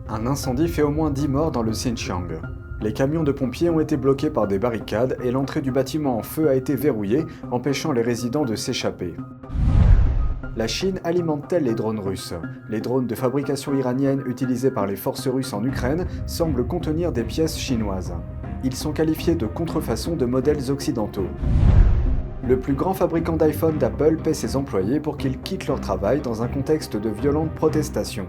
Un incendie fait au moins 10 morts dans le Xinjiang. Les camions de pompiers ont été bloqués par des barricades et l'entrée du bâtiment en feu a été verrouillée, empêchant les résidents de s'échapper. La Chine alimente-t-elle les drones russes? Les drones de fabrication iranienne utilisés par les forces russes en Ukraine semblent contenir des pièces chinoises. Ils sont qualifiés de contrefaçon de modèles occidentaux. Le plus grand fabricant d'iPhone d'Apple paie ses employés pour qu'ils quittent leur travail dans un contexte de violentes protestations.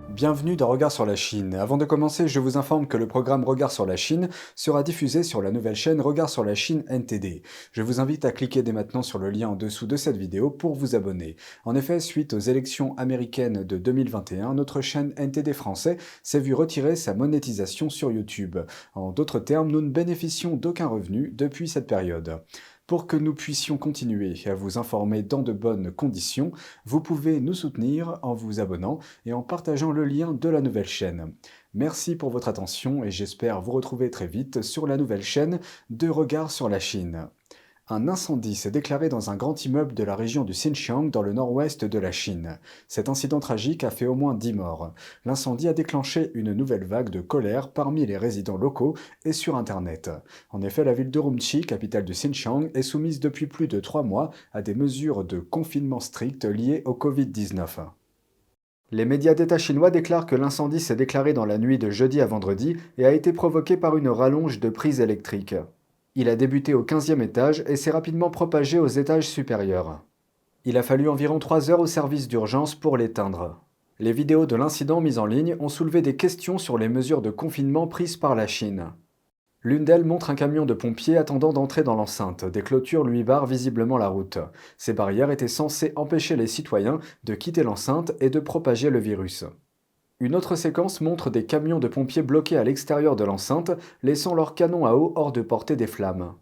Bienvenue dans Regard sur la Chine. Avant de commencer, je vous informe que le programme Regard sur la Chine sera diffusé sur la nouvelle chaîne Regard sur la Chine NTD. Je vous invite à cliquer dès maintenant sur le lien en dessous de cette vidéo pour vous abonner. En effet, suite aux élections américaines de 2021, notre chaîne NTD français s'est vue retirer sa monétisation sur YouTube. En d'autres termes, nous ne bénéficions d'aucun revenu depuis cette période. Pour que nous puissions continuer à vous informer dans de bonnes conditions, vous pouvez nous soutenir en vous abonnant et en partageant le lien de la nouvelle chaîne. Merci pour votre attention et j'espère vous retrouver très vite sur la nouvelle chaîne de Regard sur la Chine. Un incendie s'est déclaré dans un grand immeuble de la région du Xinjiang dans le nord-ouest de la Chine. Cet incident tragique a fait au moins 10 morts. L'incendie a déclenché une nouvelle vague de colère parmi les résidents locaux et sur Internet. En effet, la ville d'Urumqi, capitale du Xinjiang, est soumise depuis plus de 3 mois à des mesures de confinement strictes liées au Covid-19. Les médias d'État chinois déclarent que l'incendie s'est déclaré dans la nuit de jeudi à vendredi et a été provoqué par une rallonge de prises électriques. Il a débuté au 15e étage et s'est rapidement propagé aux étages supérieurs. Il a fallu environ 3 heures au service d'urgence pour l'éteindre. Les vidéos de l'incident mises en ligne ont soulevé des questions sur les mesures de confinement prises par la Chine. L'une d'elles montre un camion de pompiers attendant d'entrer dans l'enceinte. Des clôtures lui barrent visiblement la route. Ces barrières étaient censées empêcher les citoyens de quitter l'enceinte et de propager le virus. Une autre séquence montre des camions de pompiers bloqués à l'extérieur de l'enceinte, laissant leurs canons à eau hors de portée des flammes.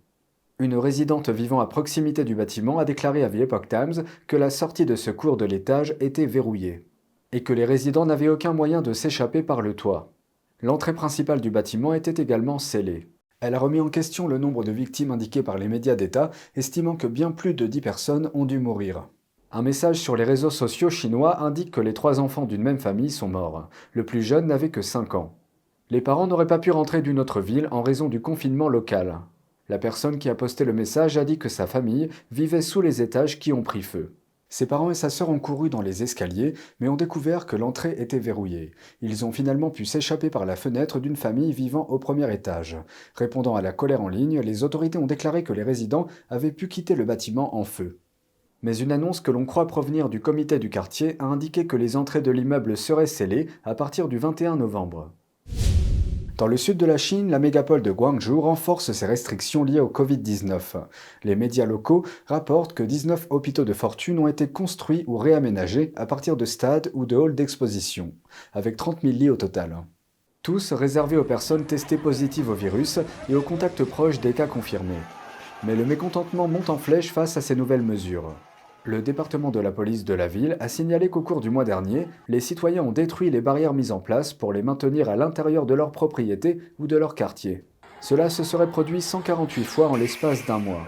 Une résidente vivant à proximité du bâtiment a déclaré à The Epoch Times que la sortie de secours de l'étage était verrouillée, et que les résidents n'avaient aucun moyen de s'échapper par le toit. L'entrée principale du bâtiment était également scellée. Elle a remis en question le nombre de victimes indiqué par les médias d'État, estimant que bien plus de 10 personnes ont dû mourir. Un message sur les réseaux sociaux chinois indique que les 3 enfants d'une même famille sont morts. Le plus jeune n'avait que 5 ans. Les parents n'auraient pas pu rentrer d'une autre ville en raison du confinement local. La personne qui a posté le message a dit que sa famille vivait sous les étages qui ont pris feu. Ses parents et sa sœur ont couru dans les escaliers, mais ont découvert que l'entrée était verrouillée. Ils ont finalement pu s'échapper par la fenêtre d'une famille vivant au premier étage. Répondant à la colère en ligne, les autorités ont déclaré que les résidents avaient pu quitter le bâtiment en feu. Mais une annonce que l'on croit provenir du comité du quartier a indiqué que les entrées de l'immeuble seraient scellées à partir du 21 novembre. Dans le sud de la Chine, la mégapole de Guangzhou renforce ses restrictions liées au Covid-19. Les médias locaux rapportent que 19 hôpitaux de fortune ont été construits ou réaménagés à partir de stades ou de halls d'exposition, avec 30 000 lits au total. Tous réservés aux personnes testées positives au virus et aux contacts proches des cas confirmés. Mais le mécontentement monte en flèche face à ces nouvelles mesures. Le département de la police de la ville a signalé qu'au cours du mois dernier, les citoyens ont détruit les barrières mises en place pour les maintenir à l'intérieur de leur propriété ou de leur quartier. Cela se serait produit 148 fois en l'espace d'un mois.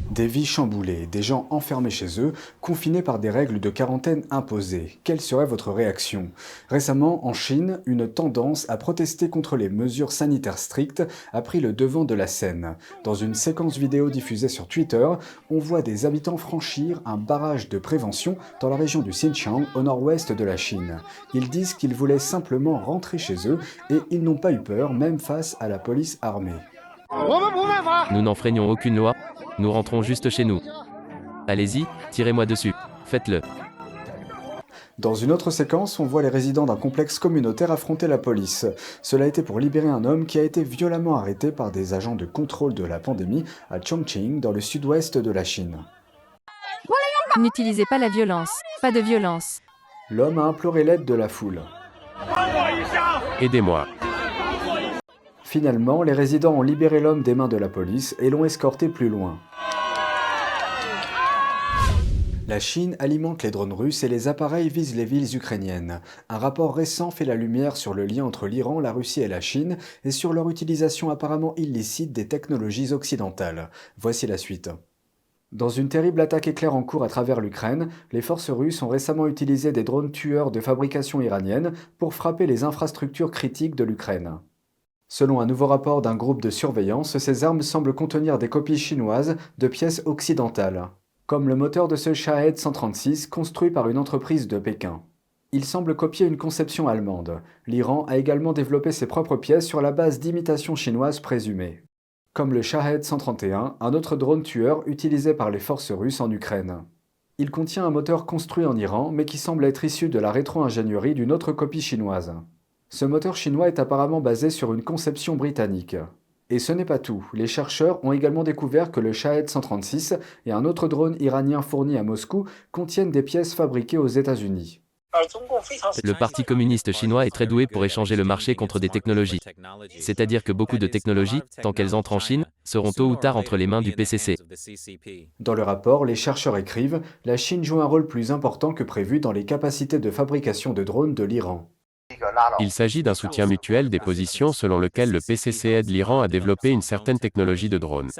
Des vies chamboulées, des gens enfermés chez eux, confinés par des règles de quarantaine imposées. Quelle serait votre réaction? Récemment, en Chine, une tendance à protester contre les mesures sanitaires strictes a pris le devant de la scène. Dans une séquence vidéo diffusée sur Twitter, on voit des habitants franchir un barrage de prévention dans la région du Xinjiang, au nord-ouest de la Chine. Ils disent qu'ils voulaient simplement rentrer chez eux et ils n'ont pas eu peur, même face à la police armée. Nous n'enfreignons aucune loi, nous rentrons juste chez nous. Allez-y, tirez-moi dessus, faites-le. Dans une autre séquence, on voit les résidents d'un complexe communautaire affronter la police. Cela a été pour libérer un homme qui a été violemment arrêté par des agents de contrôle de la pandémie à Chongqing, dans le sud-ouest de la Chine. N'utilisez pas la violence, pas de violence. L'homme a imploré l'aide de la foule. Aidez-moi. Finalement, les résidents ont libéré l'homme des mains de la police et l'ont escorté plus loin. La Chine alimente les drones russes et les appareils visent les villes ukrainiennes. Un rapport récent fait la lumière sur le lien entre l'Iran, la Russie et la Chine et sur leur utilisation apparemment illicite des technologies occidentales. Voici la suite. Dans une terrible attaque éclair en cours à travers l'Ukraine, les forces russes ont récemment utilisé des drones tueurs de fabrication iranienne pour frapper les infrastructures critiques de l'Ukraine. Selon un nouveau rapport d'un groupe de surveillance, ces armes semblent contenir des copies chinoises de pièces occidentales, comme le moteur de ce Shahed 136 construit par une entreprise de Pékin. Il semble copier une conception allemande. L'Iran a également développé ses propres pièces sur la base d'imitations chinoises présumées. Comme le Shahed 131, un autre drone tueur utilisé par les forces russes en Ukraine. Il contient un moteur construit en Iran, mais qui semble être issu de la rétro-ingénierie d'une autre copie chinoise. Ce moteur chinois est apparemment basé sur une conception britannique. Et ce n'est pas tout, les chercheurs ont également découvert que le Shahed 136 et un autre drone iranien fourni à Moscou contiennent des pièces fabriquées aux États-Unis. Le Parti communiste chinois est très doué pour échanger le marché contre des technologies. C'est-à-dire que beaucoup de technologies, tant qu'elles entrent en Chine, seront tôt ou tard entre les mains du PCC. Dans le rapport, les chercheurs écrivent « La Chine joue un rôle plus important que prévu dans les capacités de fabrication de drones de l'Iran ». Il s'agit d'un soutien mutuel des positions selon lequel le PCC aide l'Iran à développer une certaine technologie de drone.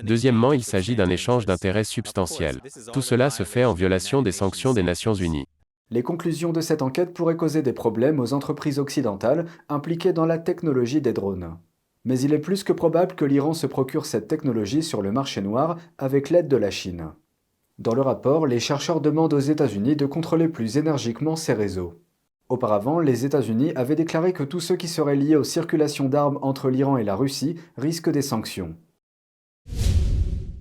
Deuxièmement, il s'agit d'un échange d'intérêts substantiels. Tout cela se fait en violation des sanctions des Nations Unies. Les conclusions de cette enquête pourraient causer des problèmes aux entreprises occidentales impliquées dans la technologie des drones. Mais il est plus que probable que l'Iran se procure cette technologie sur le marché noir avec l'aide de la Chine. Dans le rapport, les chercheurs demandent aux États-Unis de contrôler plus énergiquement ces réseaux. Auparavant, les États-Unis avaient déclaré que tous ceux qui seraient liés aux circulations d'armes entre l'Iran et la Russie risquent des sanctions.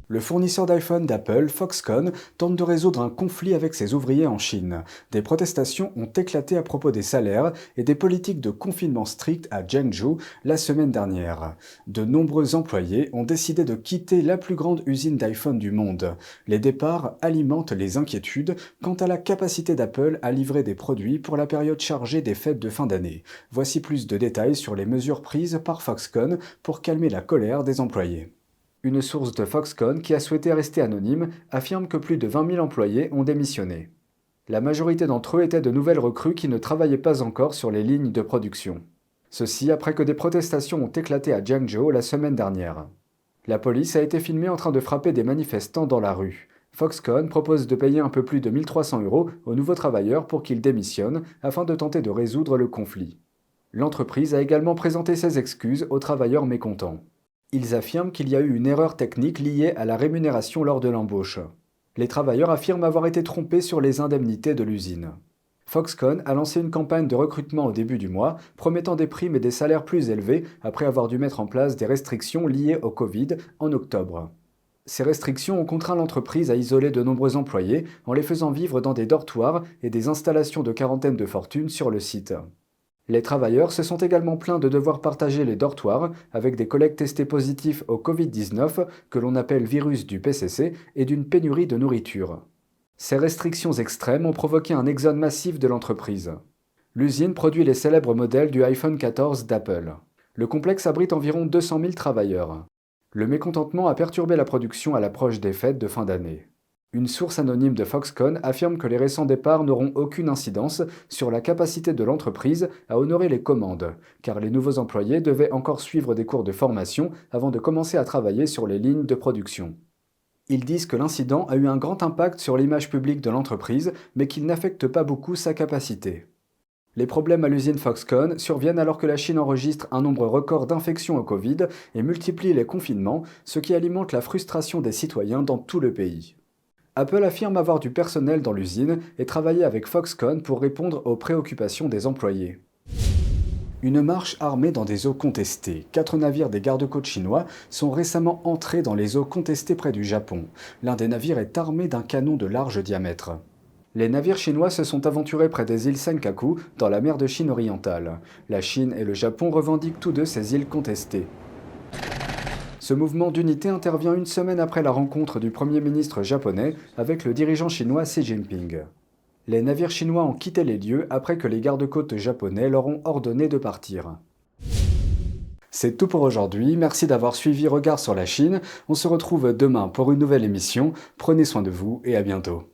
Le fournisseur d'iPhone d'Apple, Foxconn, tente de résoudre un conflit avec ses ouvriers en Chine. Des protestations ont éclaté à propos des salaires et des politiques de confinement strictes à Zhengzhou la semaine dernière. De nombreux employés ont décidé de quitter la plus grande usine d'iPhone du monde. Les départs alimentent les inquiétudes quant à la capacité d'Apple à livrer des produits pour la période chargée des fêtes de fin d'année. Voici plus de détails sur les mesures prises par Foxconn pour calmer la colère des employés. Une source de Foxconn, qui a souhaité rester anonyme, affirme que plus de 20 000 employés ont démissionné. La majorité d'entre eux étaient de nouvelles recrues qui ne travaillaient pas encore sur les lignes de production. Ceci après que des protestations ont éclaté à Zhengzhou la semaine dernière. La police a été filmée en train de frapper des manifestants dans la rue. Foxconn propose de payer un peu plus de 1 300 € aux nouveaux travailleurs pour qu'ils démissionnent afin de tenter de résoudre le conflit. L'entreprise a également présenté ses excuses aux travailleurs mécontents. Ils affirment qu'il y a eu une erreur technique liée à la rémunération lors de l'embauche. Les travailleurs affirment avoir été trompés sur les indemnités de l'usine. Foxconn a lancé une campagne de recrutement au début du mois, promettant des primes et des salaires plus élevés après avoir dû mettre en place des restrictions liées au Covid en octobre. Ces restrictions ont contraint l'entreprise à isoler de nombreux employés en les faisant vivre dans des dortoirs et des installations de quarantaine de fortune sur le site. Les travailleurs se sont également plaints de devoir partager les dortoirs avec des collègues testés positifs au Covid-19, que l'on appelle virus du PCC, et d'une pénurie de nourriture. Ces restrictions extrêmes ont provoqué un exode massif de l'entreprise. L'usine produit les célèbres modèles du iPhone 14 d'Apple. Le complexe abrite environ 200 000 travailleurs. Le mécontentement a perturbé la production à l'approche des fêtes de fin d'année. Une source anonyme de Foxconn affirme que les récents départs n'auront aucune incidence sur la capacité de l'entreprise à honorer les commandes, car les nouveaux employés devaient encore suivre des cours de formation avant de commencer à travailler sur les lignes de production. Ils disent que l'incident a eu un grand impact sur l'image publique de l'entreprise, mais qu'il n'affecte pas beaucoup sa capacité. Les problèmes à l'usine Foxconn surviennent alors que la Chine enregistre un nombre record d'infections au Covid et multiplie les confinements, ce qui alimente la frustration des citoyens dans tout le pays. Apple affirme avoir du personnel dans l'usine et travailler avec Foxconn pour répondre aux préoccupations des employés. Une marche armée dans des eaux contestées. 4 navires des gardes-côtes chinois sont récemment entrés dans les eaux contestées près du Japon. L'un des navires est armé d'un canon de large diamètre. Les navires chinois se sont aventurés près des îles Senkaku, dans la mer de Chine orientale. La Chine et le Japon revendiquent tous deux ces îles contestées. Ce mouvement d'unité intervient une semaine après la rencontre du Premier ministre japonais avec le dirigeant chinois Xi Jinping. Les navires chinois ont quitté les lieux après que les gardes-côtes japonais leur ont ordonné de partir. C'est tout pour aujourd'hui, merci d'avoir suivi Regard sur la Chine. On se retrouve demain pour une nouvelle émission. Prenez soin de vous et à bientôt.